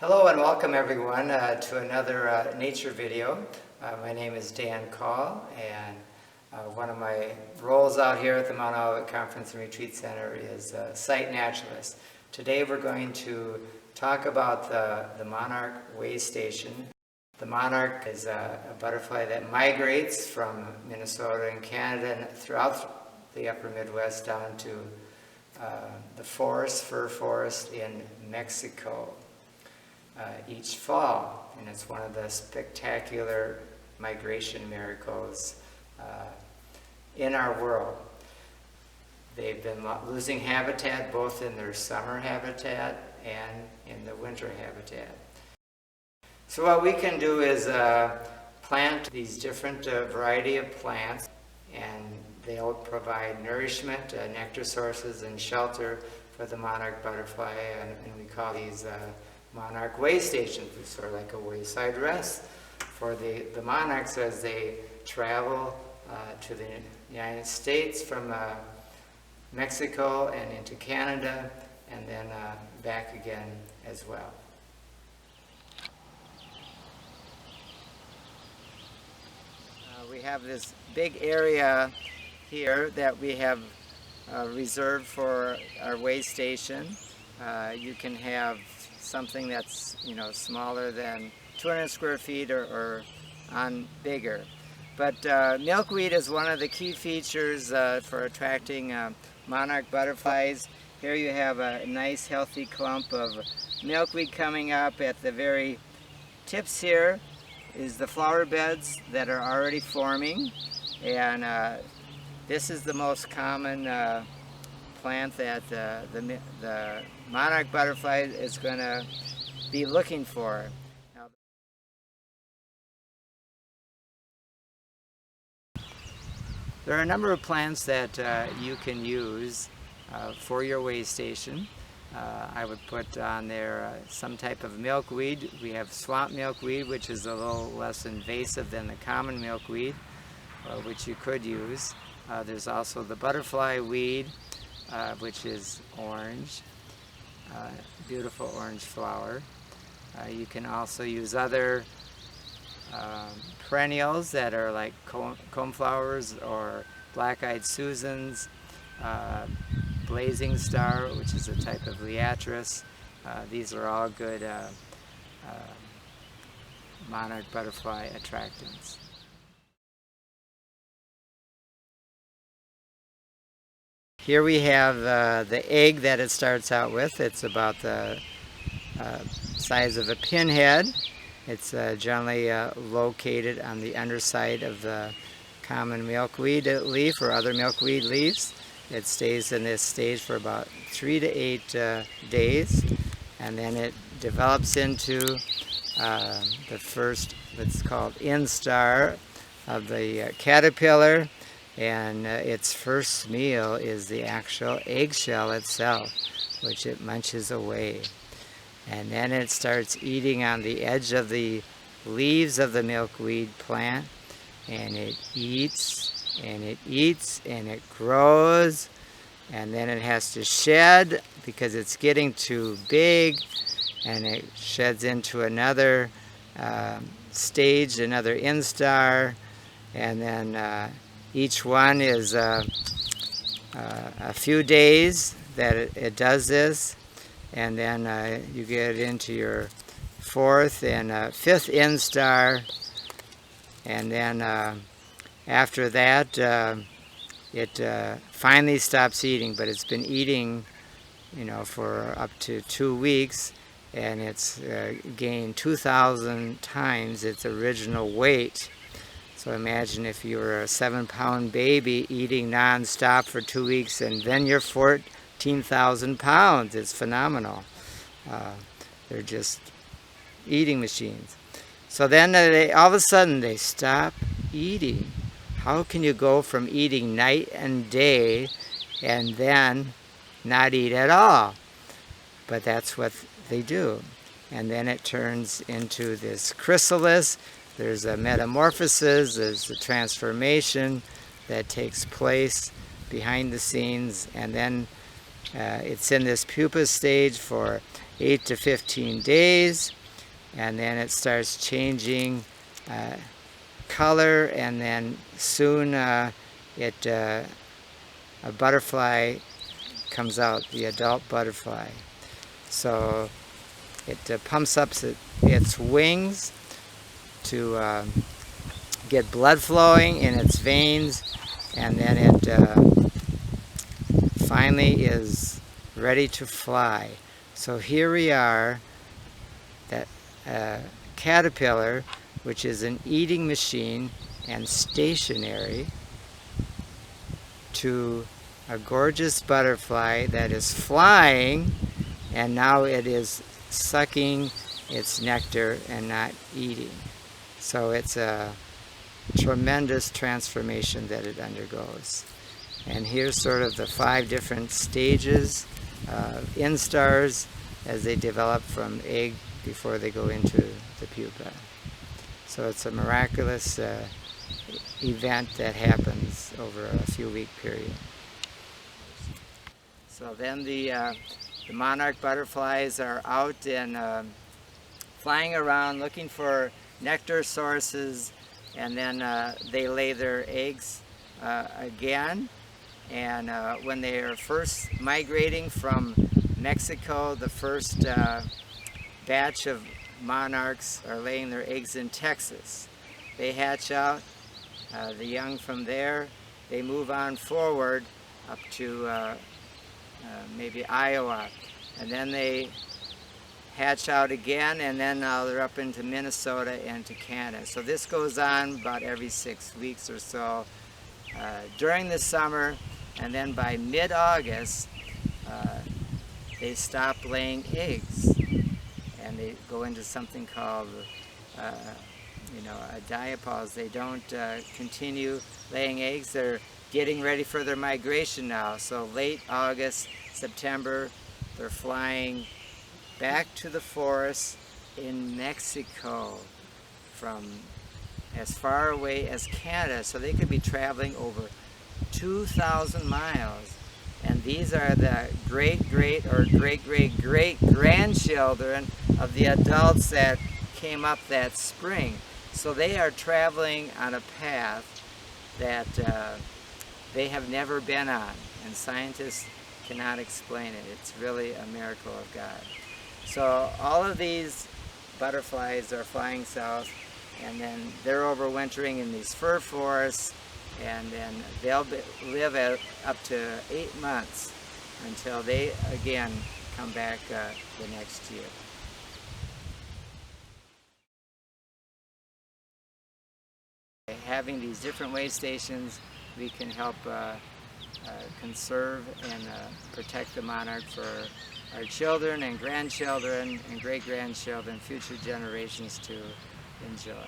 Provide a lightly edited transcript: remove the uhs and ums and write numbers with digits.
Hello and welcome everyone to another nature video. My name is Dan Kahl, and one of my roles out here at the Mount Olivet Conference and Retreat Center is Site Naturalist. Today we're going to talk about the Monarch Waystation. The monarch is a butterfly that migrates from Minnesota and Canada and throughout the upper Midwest down to the fir forest in Mexico. Each fall, and it's one of the spectacular migration miracles in our world. They've been losing habitat both in their summer habitat and in the winter habitat. So what we can do is plant these different variety of plants, and they'll provide nourishment, nectar sources, and shelter for the monarch butterfly, and we call these Monarch Waystation, sort of like a wayside rest for the monarchs as they travel to the United States from Mexico and into Canada, and then back again as well. We have this big area here that we have reserved for our waystation. You can have something that's smaller than 200 square feet or on bigger. But milkweed is one of the key features for attracting monarch butterflies. Here you have a nice healthy clump of milkweed coming up. At the very tips here is the flower beds that are already forming, and this is the most common plant that the monarch butterfly is going to be looking for. Now, there are a number of plants that you can use for your waystation. I would put on there some type of milkweed. We have swamp milkweed, which is a little less invasive than the common milkweed, which you could use. There's also the butterfly weed, which is orange, beautiful orange flower. You can also use other perennials that are like coneflowers or black-eyed Susans, blazing star, which is a type of liatris. These are all good monarch butterfly attractants. Here we have the egg that it starts out with. It's about the size of a pinhead. It's generally located on the underside of the common milkweed leaf or other milkweed leaves. It stays in this stage for about 3 to 8 days, and then it develops into the first, what's called instar of the caterpillar. And its first meal is the actual eggshell itself, which it munches away. And then it starts eating on the edge of the leaves of the milkweed plant, and it eats, and it eats, and it grows, and then it has to shed because it's getting too big, and it sheds into another stage, another instar, and then each one is a few days that it does this, and then you get into your fourth and fifth instar, and then after that it finally stops eating, but it's been eating for up to 2 weeks, and it's gained 2,000 times its original weight. So imagine if you were a 7-pound baby eating non-stop for 2 weeks, and then you're 14,000 pounds. It's phenomenal. They're just eating machines. So then all of a sudden they stop eating. How can you go from eating night and day and then not eat at all? But that's what they do. And then it turns into this chrysalis. There's a metamorphosis, there's a transformation that takes place behind the scenes, and then It's in this pupa stage for 8 to 15 days, and then it starts changing color, and then soon a butterfly comes out, the adult butterfly. So it pumps up its wings to get blood flowing in its veins, and then it finally is ready to fly. So here we are, that caterpillar, which is an eating machine and stationary, to a gorgeous butterfly that is flying, and now it is sucking its nectar and not eating. So it's a tremendous transformation that it undergoes. And here's sort of the 5 different stages of instars as they develop from egg before they go into the pupa. So it's a miraculous event that happens over a few-week period. So then the monarch butterflies are out and flying around looking for nectar sources, and then they lay their eggs again. And when they are first migrating from Mexico, the first batch of monarchs are laying their eggs in Texas. They hatch out the young from there. They move on forward up to maybe Iowa, and then they hatch out again, and then they're up into Minnesota and to Canada. So this goes on about every 6 weeks or so during the summer, and then by mid-August they stop laying eggs, and they go into something called a diapause. They don't continue laying eggs. They're getting ready for their migration now. So late August, September, they're flying back to the forest in Mexico from as far away as Canada. So they could be traveling over 2,000 miles. And these are the great-great or great-great-great-grandchildren of the adults that came up that spring. So they are traveling on a path that they have never been on, and scientists cannot explain it. It's really a miracle of God. So all of these butterflies are flying south, and then they're overwintering in these fir forests, and then they'll live up to 8 months until they again come back the next year. Having these different way stations, we can help conserve and protect the monarch for our children and grandchildren and great-grandchildren, future generations to enjoy.